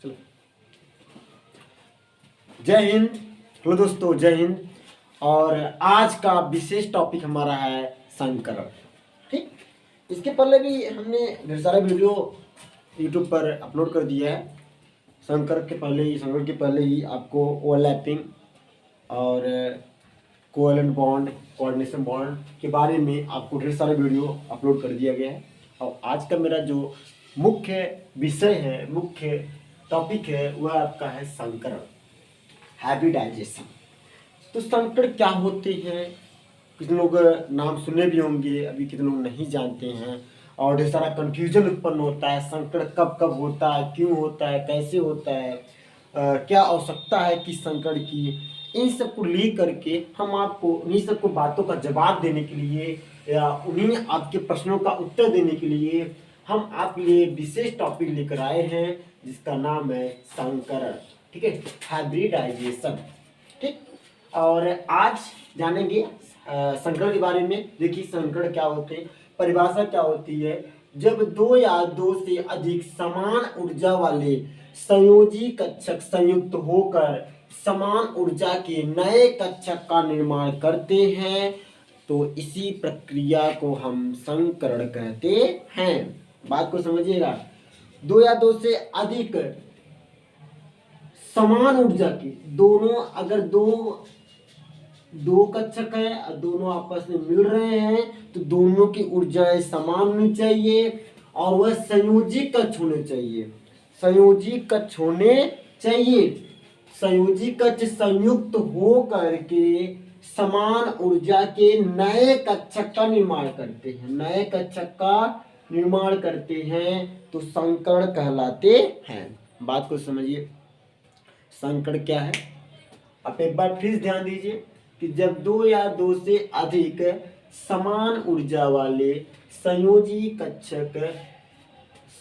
चलो, जय हिंद। हेलो दोस्तों, जय हिंद। और आज का विशेष टॉपिक हमारा है संकरण। ठीक, इसके पहले भी हमने ढेर सारा वीडियो यूट्यूब पर अपलोड कर दिया है। संकरण के पहले ही आपको ओवरलैपिंग और कोवेलेंट बॉन्ड, कोऑर्डिनेशन बॉन्ड के बारे में आपको ढेर सारा वीडियो अपलोड कर दिया गया है। और आज का मेरा जो मुख्य विषय है, मुख्य टॉपिक है, वह आपका है संकरण, हाइब्रिडाइजेशन। तो संकरण क्या होते हैं, कितने लोग नाम सुने भी होंगे, अभी कितने लोग नहीं जानते हैं और ढेर सारा कन्फ्यूजन उत्पन्न होता है। संकरण कब कब होता है, क्यों होता है, कैसे होता है, क्या आवश्यकता है कि संकरण की, इन सब को ले करके हम आपको इन्हीं सब को बातों का जवाब देने के लिए या उन्हीं आपके प्रश्नों का उत्तर देने के लिए हम आपके लिए विशेष टॉपिक लेकर आए हैं, जिसका नाम है संकरण। ठीक है, हाइब्रिडाइजेशन। ठीक, और आज जानेंगे संकरण के बारे में। देखिए, संकरण क्या होते हैं, परिभाषा क्या होती है। जब दो या दो से अधिक समान ऊर्जा वाले संयोजी कक्षक संयुक्त होकर समान ऊर्जा के नए कक्षक का निर्माण करते हैं, तो इसी प्रक्रिया को हम संकरण कहते हैं। बात को समझिएगा, दो या दो से अधिक समान ऊर्जा की, दोनों अगर दो कक्षक है और दोनों आपस में मिल रहे हैं तो दोनों की ऊर्जाएं समान होनी चाहिए और वह संयोजी कक्ष होने चाहिए। संयोजी कक्ष होने चाहिए। संयोजी कक्ष संयुक्त हो करके समान ऊर्जा के नए कक्षक का निर्माण करते हैं। नए कक्षक का निर्माण करते हैं तो संकरण कहलाते हैं। बात को समझिए, संकरण क्या है। आप एक बार फिर ध्यान दीजिए कि जब दो या दो से अधिक समान ऊर्जा वाले संयोजी कक्षक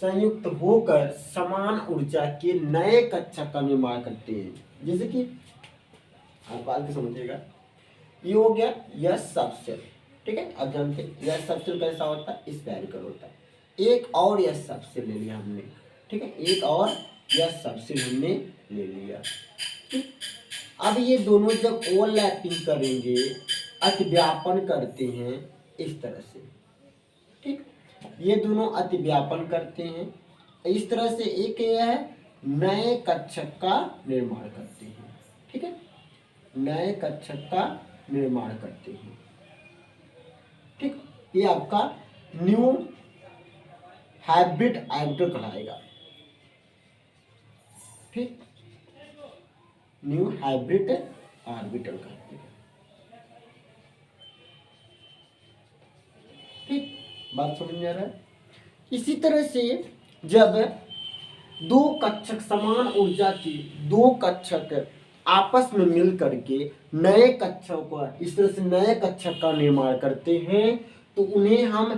संयुक्त होकर समान ऊर्जा के नए कक्षक का निर्माण करते हैं। जैसे कि आप बात को समझिएगा, ये हो गया यस सबसेल। ठीक है, अब जानते हैं यस सबसेल कैसा होता है, स्फेरिकल होता है। एक और यस सबसेल ले लिया हमने। ठीक है, एक और यस सबसेल हमने ले लिया। ठीक, अब ये दोनों जब ओवरलैपिंग करेंगे, अतिव्यापन करते हैं इस तरह से। ठीक, ये दोनों अतिव्यापन करते हैं इस तरह से, एक यह है नए कक्षक का निर्माण करते हैं। ठीक है, नए कक्षक का निर्माण करते हैं। ठीक, ये आपका न्यू हाइब्रिड ऑर्बिटल कहलाएगा। ठीक, न्यू हाइब्रिड ऑर्बिटल कहते हैं। ठीक, बात समझ में आ रहा है। इसी तरह से जब दो कक्षक समान ऊर्जा की दो कक्षक आपस में मिल करके नए कक्षक को इस तरह से नए कक्षक का निर्माण करते हैं तो उन्हें हम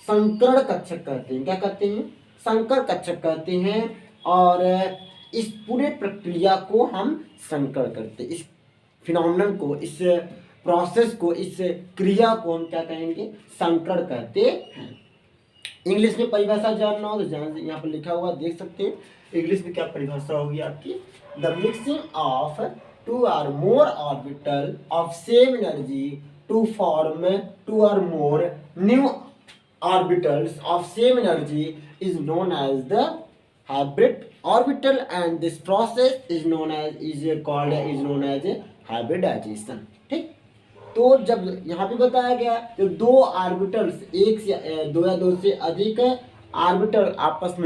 संकरण कक्षक कहते हैं। क्या कहते हैं, संकरण कक्षक कहते हैं। और इस पूरे प्रक्रिया को हम संकरण करते हैं। इस फिनोमेनन को, इस प्रोसेस को, इस क्रिया को हम क्या कहेंगे, संकरण कहते हैं। इंग्लिश में परिभाषा जानना हो तो जान, यहाँ पर लिखा हुआ देख सकते हैं। इंग्लिश में क्या परिभाषा होगी आपकी, the mixing of two or more orbital of same energy to form two or more new orbitals of same energy is known as the hybrid orbital and this process is known as hybridization. ठीक, तो जब यहाँ पे बताया गया तो दो orbitals, एक से दो या दो से अधिक ऑर्बिटल आपस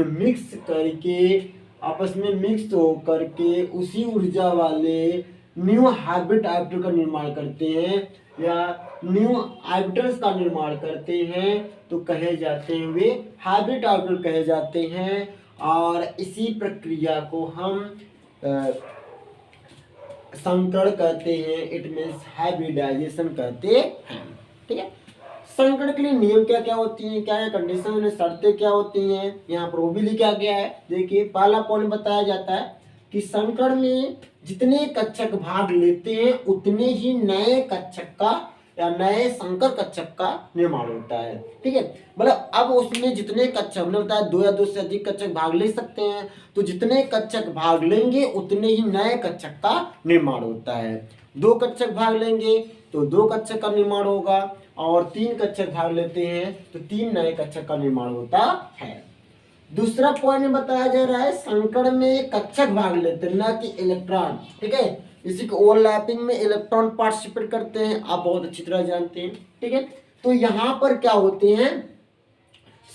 में मिक्स हो करके उसी ऊर्जा वाले न्यू हाइब्रिड ऑर्बिटल का निर्माण करते हैं या न्यू ऑर्बिटल्स का निर्माण करते हैं तो कहे जाते हैं, वे हाइब्रिड ऑर्बिटल कहे जाते हैं। और इसी प्रक्रिया को हम संकरण कहते हैं। इट मीन्स हाइब्रिडाइजेशन कहते हैं। ठीक है, संकरण के लिए नियम क्या क्या होती हैं, क्या है कंडीशन, शर्तें क्या होती हैं, यहाँ पर वो भी लिखा गया है। देखिए, पहला पॉइंट बताया जाता है कि संकरण में जितने कक्षक भाग लेते हैं उतने ही नए कक्षक का या नए संकर कक्षक का निर्माण होता है। ठीक है, मतलब अब उसमें जितने कक्षक, हमने बताया 2 या 2 से अधिक कक्षक भाग ले सकते हैं, तो जितने कक्षक भाग लेंगे उतने ही नए कक्षक का निर्माण होता है। 2 कक्षक भाग लेंगे तो 2 कक्षक का निर्माण होगा, और 3 कक्षक भाग लेते हैं तो 3 नए कक्षक का निर्माण होता है। दूसरा पॉइंट में बताया जा रहा है संकड़ में कक्षक भाग लेते हैं, न कि इलेक्ट्रॉन। ठीक है, इसी को ओवरलैपिंग में इलेक्ट्रॉन पार्टिसिपेट करते हैं, आप बहुत अच्छी तरह जानते हैं। ठीक है, तो यहाँ पर क्या होते हैं,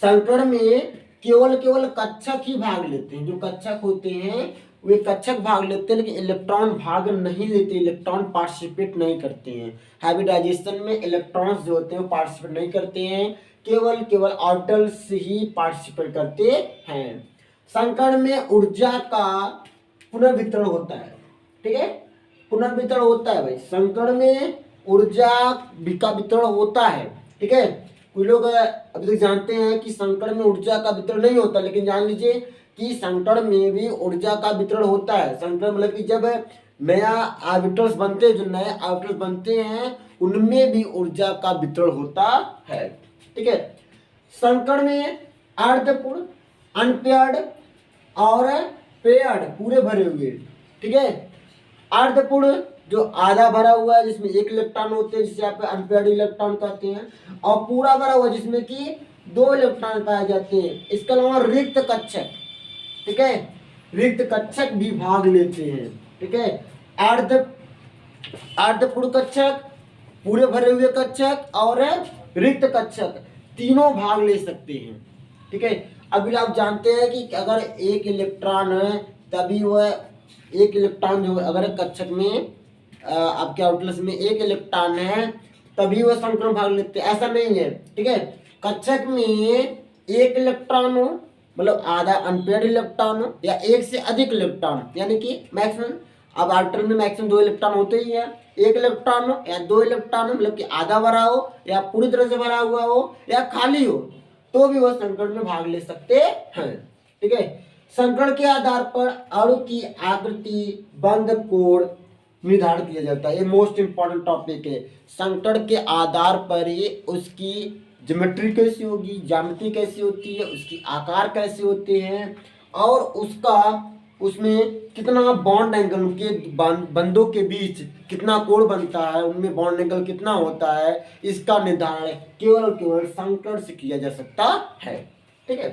संकड़ में केवल कक्षक ही भाग लेते हैं। जो कक्षक होते हैं वे कक्षक भाग लेते हैं, लेकिन इलेक्ट्रॉन भाग नहीं लेते, इलेक्ट्रॉन पार्टिसिपेट नहीं करते हैं। हाइब्रिडाइजेशन में इलेक्ट्रॉन्स जो होते हैं वो पार्टिसिपेट नहीं करते हैं, केवल ऑर्बिटल्स ही पार्टिसिपेट करते हैं। संकड़ में ऊर्जा का पुनर्वितरण होता है। ठीक है, पुनर्वितरण होता है भाई, संकड़ में ऊर्जा का वितरण होता है। ठीक है, कुछ लोग अभी तक जानते हैं कि संकड़ में ऊर्जा का वितरण नहीं होता, लेकिन जान लीजिए कि संकड़ में भी ऊर्जा का वितरण होता है। संकड़ मतलब कि जब नया ऑर्बिटल्स बनते हैं, जो नए ऑर्बिटल्स बनते हैं उनमें भी ऊर्जा का वितरण होता है। ठीक है, संकड़ में अर्धपूर्ण, अनपेयर्ड और पेयर्ड पूरे भरे हुए। ठीक है, अर्धपूर्ण जो आधा भरा हुआ है जिसमें 1 इलेक्ट्रॉन होते हैं, जिसे आप अनपेयर्ड इलेक्ट्रॉन कहते हैं, और पूरा भरा हुआ जिसमें कि 2 इलेक्ट्रॉन पाए जाते हैं। इसके अलावा रिक्त कक्षक, ठीक है, रिक्त कक्षक भी भाग लेते हैं। ठीक है, अर्धपूर्ण कक्षक, पूरे भरे हुए कक्षक और रिक्त कक्षक तीनों भाग ले सकते हैं। ठीक है, अभी आप जानते हैं कि अगर 1 इलेक्ट्रॉन है तभी वह 1 इलेक्ट्रॉन जो अगर कक्षक में आपके आउटलेस में 1 इलेक्ट्रॉन है तभी वह संकरण भाग लेते हैं, ऐसा नहीं है। ठीक है, कक्षक में 1 इलेक्ट्रॉन हो, मतलब आधा अनपेयर्ड इलेक्ट्रॉन हो, या 1 से अधिक इलेक्ट्रॉन, यानी कि मैक्सिमम, अब आर्बिटल में मैक्सिमम 2 इलेक्ट्रॉन होते ही है, 1 इलेक्ट्रॉन हो या 2 इलेक्ट्रॉन हो, मतलब कि आधा भरा हो या पूरी तरह से भरा हुआ हो या खाली हो, तो भी वह संकरण में भाग ले सकते हैं। ठीक है, संकरण के आधार पर अणु की आकृति, बंध कोण निर्धारित किया जाता है। ये मोस्ट इंपॉर्टेंट टॉपिक है। संकरण के आधार पर ही उसकी ज्योमेट्री कैसी होगी, ज्यामिति कैसी होती है, उसकी आकार कैसे होते हैं, और उसमें कितना बॉन्ड एंगल, उनके बंधों के बीच कितना कोण बनता है, उनमें बॉन्ड एंगल कितना होता है, इसका निर्धारण केवल संकरण से किया जा सकता है। ठीक है,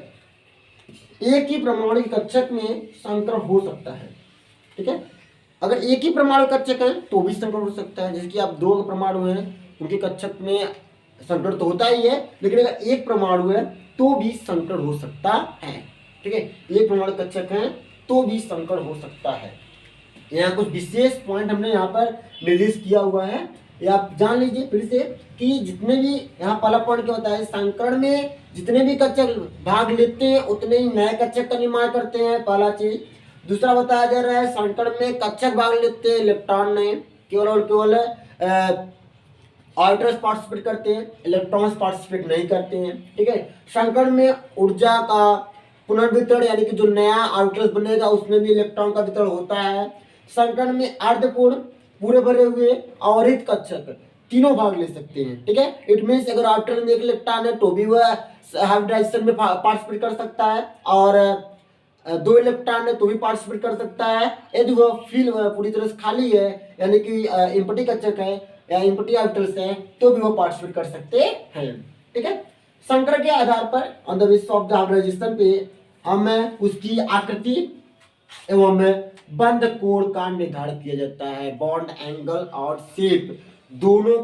एक ही परमाणु कक्षक में संकरण हो सकता है। ठीक है, अगर एक ही परमाणु कक्षक है तो भी संकरण हो सकता है। जैसे कि आप 2 परमाणु हैं, उनके कक्षक में संकरण तो होता ही है, लेकिन अगर एक परमाणु है तो भी संकरण हो सकता है। ठीक है, एक परमाणु कक्षक है तो भी संकरण हो सकता है। यहाँ कुछ विशेष पॉइंट हमने यहाँ पर निर्देश किया हुआ है, ये आप जान लीजिए फिर से कि जितने भी यहाँ पहला पॉइंट क्या होता है, संकरण में जितने भी कक्षक भाग लेते हैं उतने ही नए कक्षक का निर्माण करते हैं, पहला चीज। दूसरा बताया जा रहा है संकरण में कक्षक भाग लेते हैं, इलेक्ट्रॉन नहीं, केवल और केवल ऑर्बिटल्स पार्टिसिपेट करते हैं, इलेक्ट्रॉन्स पार्टिसिपेट नहीं करते हैं। ठीक है, संकरण में ऊर्जा का पुनर्वितरण, यानी कि जो नया ऑर्बिटल्स बनेगा उसमें भी इलेक्ट्रॉन का वितरण होता है। संकरण में अर्धपूर्ण, पूरे भरे हुए और रिक्त कक्षक तीनों भाग ले सकते हैं। ठीक है, इट मीन्स अगर ऑर्बिटल में 1 इलेक्ट्रॉन है तो भी वह हाइब्रिडाइजेशन में पार्टिसिपेट कर सकता है, और 2 इलेक्ट्रॉन है तो भी पार्टिसिपेट कर सकता है। यदि वह फील पूरी तरह से खाली है, यानी कि इम्पटी कक्षक है या इम्पटी ऑर्बिटल्स है, तो भी वह पार्टिसिपेट कर सकते हैं। ठीक है, संकरण के आधार पर on the basis of the hybridization पे हमें उसकी आकृति एवं बंध कोण का निर्धारण किया जाता है। बॉन्ड एंगल और शेप दोनों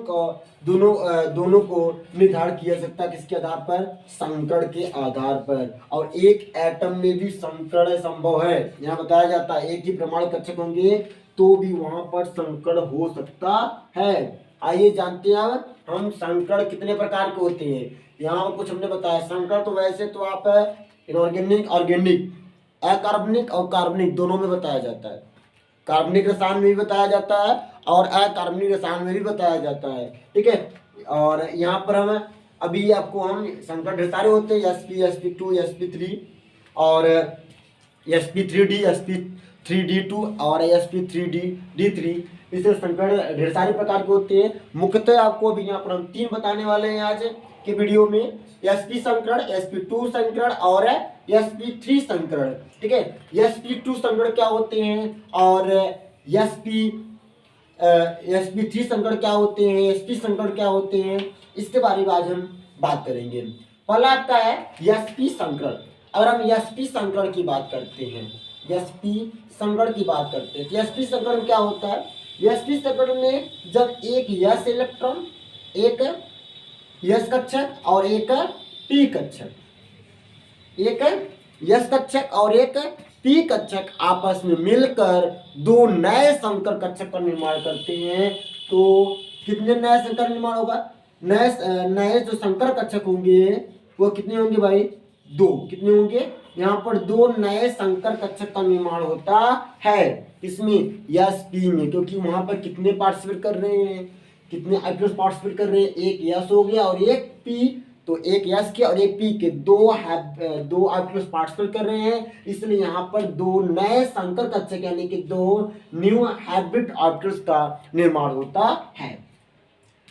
को निर्धारण किया सकता है, किसके आधार पर, संकरण के आधार पर। और एक एटम में भी संकरण संभव है। यहाँ बताया जाता है एक ही परमाणु कक्षक होंगे तो भी वहां पर संकरण हो सकता है। आइए जानते हैं अब हम संकरण कितने प्रकार के होते हैं। यहाँ पर कुछ हमने बताया। संकरण तो वैसे तो आप इनऑर्गेनिक, ऑर्गेनिक, अकार्बनिक और कार्बनिक दोनों में बताया जाता है। कार्बनिक रसायन में भी बताया जाता है और अकार्बनिक रसायन में भी बताया जाता है। ठीक है, और यहाँ पर हम संकरण ढेर सारे होते हैं, sp, sp2, sp3, और sp3d, sp3d2 और sp3d3। इससे संकरण ढेर सारे प्रकार के होते हैं। मुख्यतः आपको अभी यहाँ पर हम 3 बताने वाले हैं आज के वीडियो में, sp संकरण, sp2 संकरण और sp3 संकरण। ठीक है, sp2 संकरण क्या होते हैं और sp3 संकरण क्या होते हैं, sp संकरण क्या होते हैं, इसके बारे में आज हम बात करेंगे। पहला आपका है sp संकरण। अगर हम sp संकरण की बात करते हैं, sp संकरण की बात करते हैं तो sp संकरण क्या होता है। sp संकरण में जब एक s इलेक्ट्रॉन, एक s कक्षक और एक p कक्षक, एक s कक्षक और एक p कक्षक आपस में मिलकर 2 नए संकर कक्षक का निर्माण करते हैं, तो कितने नए संकर निर्माण होगा। नए जो संकर कक्षक होंगे वो कितने होंगे भाई, 2। कितने होंगे, यहाँ पर 2 नए संकर कक्षक का निर्माण होता है। इसमें sp में, क्योंकि वहां पर कितने पार्टिसिपेट कर रहे हैं, कितने आइक्लोस पार्टिसिपेट कर रहे हैं, एक s हो गया और एक p, तो एक s के और एक p के 2 आइक्लोस पार्टिसिपेट कर रहे हैं। इसलिए यहाँ पर 2 नए संकर कक्षक यानी कि 2 न्यू हाइब्रिड ऑर्बिटल्स का निर्माण होता है।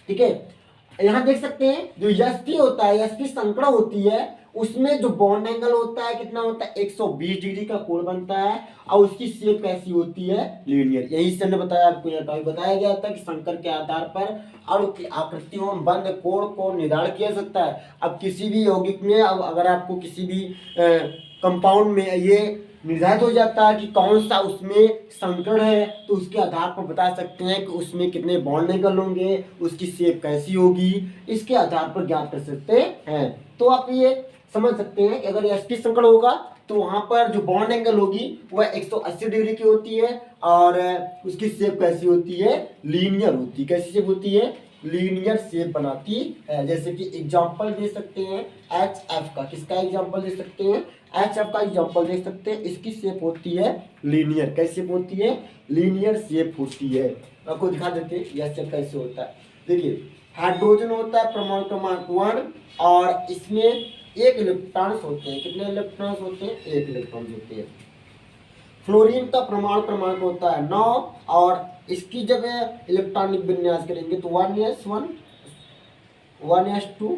ठीक है, यहाँ देख सकते हैं जो sp होता है, sp संकरण होती है, उसमें जो बॉन्ड एंगल होता है कितना होता है, 120 डिग्री का कोण बनता है और उसकी शेप कैसी होती है, लीनियर। यही से हमने बताया आपको, यहाँ बताया गया था कि संकर के आधार पर अणु की आकृतियों में बंद कोण को निर्धारण किया सकता है। अब किसी भी यौगिक में, अब अगर आपको किसी भी कंपाउंड में ये निर्धारित हो जाता है कि कौन सा उसमें संकरण है, तो उसके आधार पर बता सकते हैं कि उसमें कितने बॉन्ड एंगल होंगे, उसकी शेप कैसी होगी, इसके आधार पर ज्ञात कर सकते हैं। तो आप ये समझ सकते हैं कि अगर sp संकरण होगा तो वहां पर जो बॉन्ड एंगल होगी वह 180 डिग्री की होती है और उसकी शेप कैसी होती है, लीनियर होती है। कैसी शेप होती है, लीनियर शेप बनाती है। जैसे कि एग्जांपल दे सकते हैं HF का, किसका एग्जांपल दे सकते हैं, HF का एग्जांपल दे सकते हैं। इसकी शेप होती है लीनियर। कैसी शेप होती है, लीनियर शेप होती है। आपको दिखा देते हैं यह शेप कैसे होता है। देखिए, हाइड्रोजन होता है परमाणु क्रमांक 1 और इसमें 1 इलेक्ट्रॉन्स होते हैं। कितने इलेक्ट्रॉन्स होते हैं, 1 इलेक्ट्रॉन होते हैं। फ्लोरीन का परमाणु क्रमांक होता है 9 और इसकी जब इलेक्ट्रॉनिक विन्यास करेंगे तो 1s1, 1s2,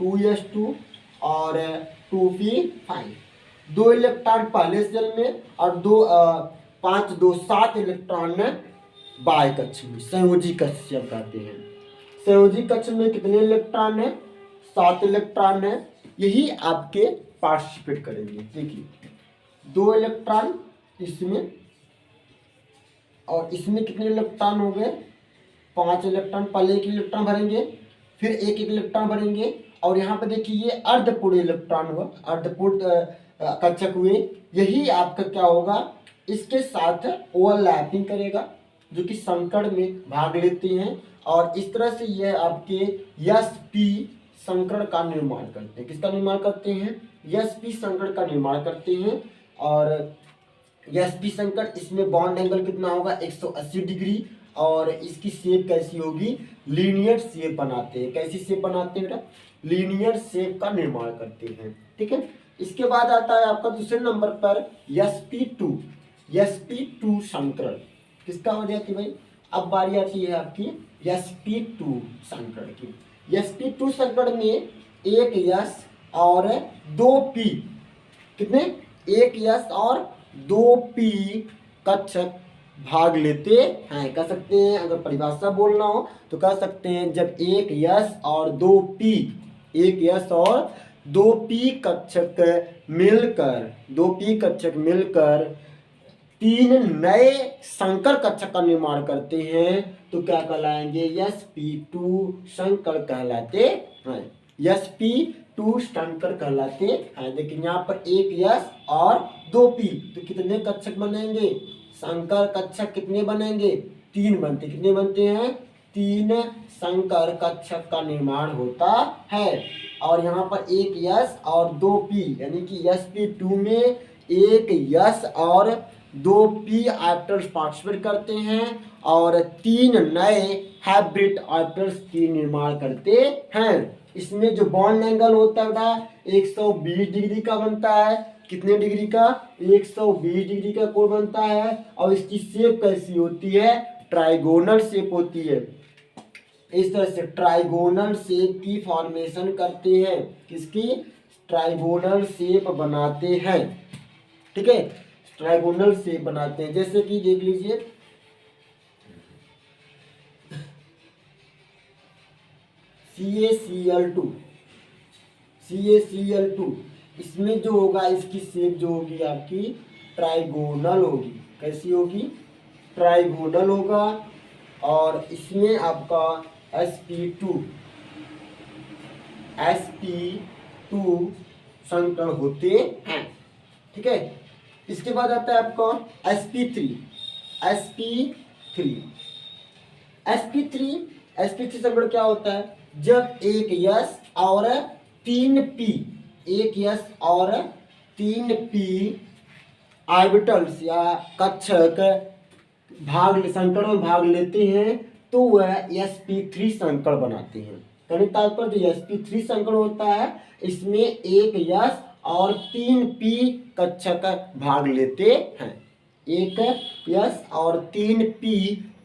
2s2 और 2p5। 2 इलेक्ट्रॉन पहले सेल में और 7 इलेक्ट्रॉन बाह्य कक्ष में, संयोजी कक्ष से हम कहते हैं। संयोजी कक्ष में कितने इलेक्ट्रॉन है, 7 इलेक्ट्रॉन है। यही आपके पार्टिसिपेट करेंगे। देखिए, 2 इलेक्ट्रॉन इसमें और इसमें कितने इलेक्ट्रॉन हो गए, 5 इलेक्ट्रॉन। पहले 1 इलेक्ट्रॉन भरेंगे, फिर 1 इलेक्ट्रॉन भरेंगे और यहाँ पे देखिए ये अर्धपूर्ण इलेक्ट्रॉन हुआ, अर्धपूर्ण कक्षक हुए। यही आपका क्या होगा, इसके साथ ओवरलैपिंग करेगा जो कि संकरण में भाग लेते हैं और इस तरह से यह आपके sp संकरण का निर्माण करते हैं। किसका निर्माण करते हैं, sp संकरण का निर्माण करते हैं। और sp संकरण, इसमें बॉन्ड एंगल कितना होगा, 180 डिग्री और इसकी शेप कैसी होगी, लीनियर शेप बनाते हैं। कैसी शेप बनाते हैं बेटा, लीनियर शेप का निर्माण करते हैं। ठीक है, इसके बाद आता है आपका दूसरे नंबर पर sp2 संकरण। किसका हो जाती है भाई, अब बारी आती है आपकी sp2 संकरण की। sp2 संकरण में 1 s और 2 p, कितने, 1 s और 2 p कक्षक भाग लेते हैं। कह सकते हैं, अगर परिभाषा बोलना हो तो कह सकते हैं जब 1 s और 2 p, 1 s और 2 p कक्षक मिलकर 3 नए संकर कक्षक का निर्माण करते हैं तो क्या कहलाएंगे, sp2 संकर कहलाते हैं। sp2 संकर कहलाते हैं। देखिए यहाँ पर 1 s और 2 p, तो कितने कक्षक बनेंगे, संकर कक्षक कितने बनेंगे, 3 बनते। कितने बनते हैं, 3 संकर कक्षक का निर्माण होता है। और यहाँ पर 1 s और 2 p यानी कि sp2 में 1 s और 2 p ऑर्बिटल्स पार्टिसिपेट करते हैं और 3 नए हाइब्रिड ऑर्बिटल्स की निर्माण करते हैं। इसमें जो बॉन्ड एंगल होता है बेटा 120 डिग्री का बनता है कितने डिग्री का, 120 डिग्री का कोण बनता है। और इसकी शेप कैसी होती है, ट्राइगोनल शेप होती है। इस तरह से ट्राइगोनल शेप की फॉर्मेशन करते हैं, किसकी, ट्राइगोनल शेप बनाते हैं, ठीक है, ट्राइगोनल शेप बनाते हैं। जैसे कि देख लीजिए, CaCl2, CaCl2, इसमें जो होगा इसकी शेप जो होगी आपकी ट्राइगोनल होगी। कैसी होगी, ट्राइगोनल होगा। और इसमें आपका sp2 संकर होते हैं, ठीक है। इसके बाद आता है आपका sp3 संकर क्या होता है, जब एक यस और 3 p ऑर्बिटल्स या कक्षक संकर में भाग लेते हैं तो वह sp3 संकर बनाते हैं। कहने तात्पर्य जो sp3 संकर होता है इसमें एक यस और 3 p कक्षक भाग लेते हैं, एक यस और 3 p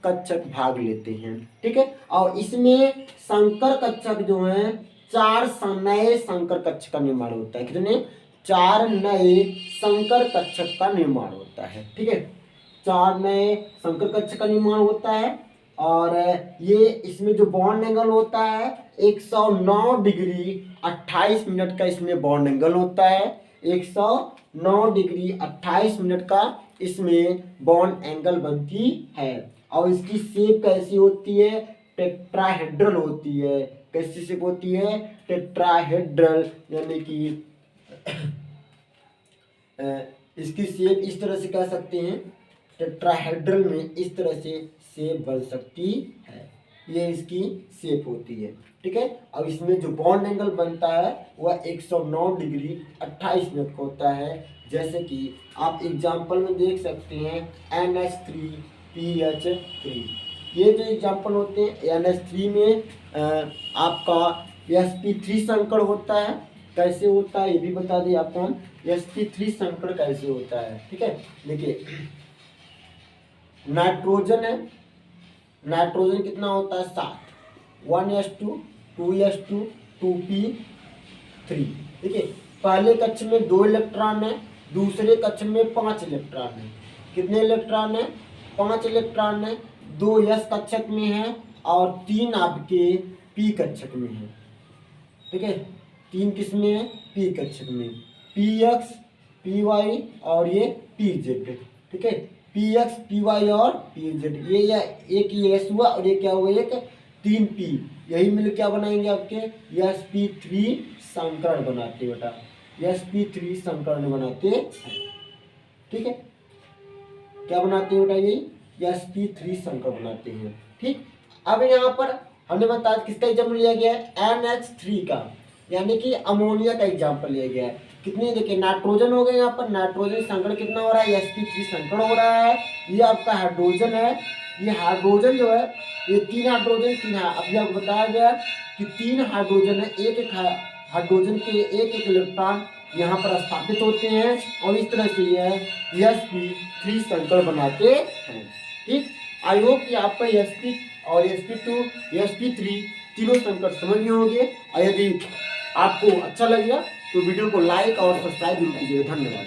कक्षक भाग लेते हैं, ठीक है। और इसमें संकर कक्षक जो हैं 4 नए संकर कक्षक का निर्माण होता है। कितने, 4 नए संकर कक्षक का निर्माण होता है, ठीक है। 4 नए संकर कक्षक का निर्माण होता है। और ये इसमें जो बॉन्ड एंगल होता है 109 डिग्री 28 मिनट का इसमें बॉन्ड एंगल होता है। 109 डिग्री 28 मिनट का इसमें बॉन्ड एंगल बनती है। और इसकी शेप कैसी होती है, टेट्राहेड्रल होती है। कैसी शेप होती है, टेट्राहेड्रल, यानी कि इसकी शेप इस तरह से कह सकते हैं, टेट्राहेड्रल में इस तरह से शेप बन सकती है। ये इसकी शेप होती है, ठीक है। अब इसमें जो बॉन्ड एंगल बनता है वह 109 डिग्री 28 मिनट का होता है। जैसे कि आप एग्जाम्पल में देख सकते हैं NH3PH3, ये जो एग्जाम्पल होते हैं NH3 में आपका sp3 संकर होता है। कैसे होता है ये भी बता दें आपको हम, sp3 संकर कैसे होता है, ठीक है। देखिए, नाइट्रोजन है, नाइट्रोजन कितना होता है 7, 1s2 2s2 2p3, ठीक है। पहले कक्ष में 2 इलेक्ट्रॉन है, दूसरे कक्ष में 5 इलेक्ट्रॉन है। कितने इलेक्ट्रॉन है, 5 इलेक्ट्रॉन है। 2 यस कक्षक में है और 3 आपके पी कक्षक में है, ठीक है। 3 किस में है, पी कक्षक में, px py और ये pz, ठीक है। px py और pz, ये एक s हुआ और ये क्या हुआ, एक 3p, यही मिल क्या बनाएंगे आपके sp3 संकरण बनाते हैं बेटा, sp3 संकरण बनाते हैं, ठीक है। क्या बनाते हैं बेटा, यही sp3 संकर बनाते हैं, ठीक। अब यहाँ पर हमने बताया किसका एग्जाम्पल लिया गया है, NH3 का, यानी कि अमोनिया का एग्जाम्पल लिया गया है। कितने, देखिए नाइट्रोजन हो गए, यहाँ पर नाइट्रोजन संकरण कितना हो रहा है, sp3 संकरण हो रहा है। ये आपका हाइड्रोजन है, ये हाइड्रोजन जो है ये 3 हाइड्रोजन 3 है। अभी आपको बताया गया कि 3 हाइड्रोजन है, एक हाइड्रोजन के एक इलेक्ट्रॉन यहाँ पर स्थापित होते हैं और इस तरह से यह sp3 संकर बनाते हैं, ठीक। आई होप कि आपका sp और sp2 sp3 तीनों संकर समझ में होंगे। और यदि आपको अच्छा लगेगा तो वीडियो को लाइक और सब्सक्राइब जरूर कीजिएगा। धन्यवाद।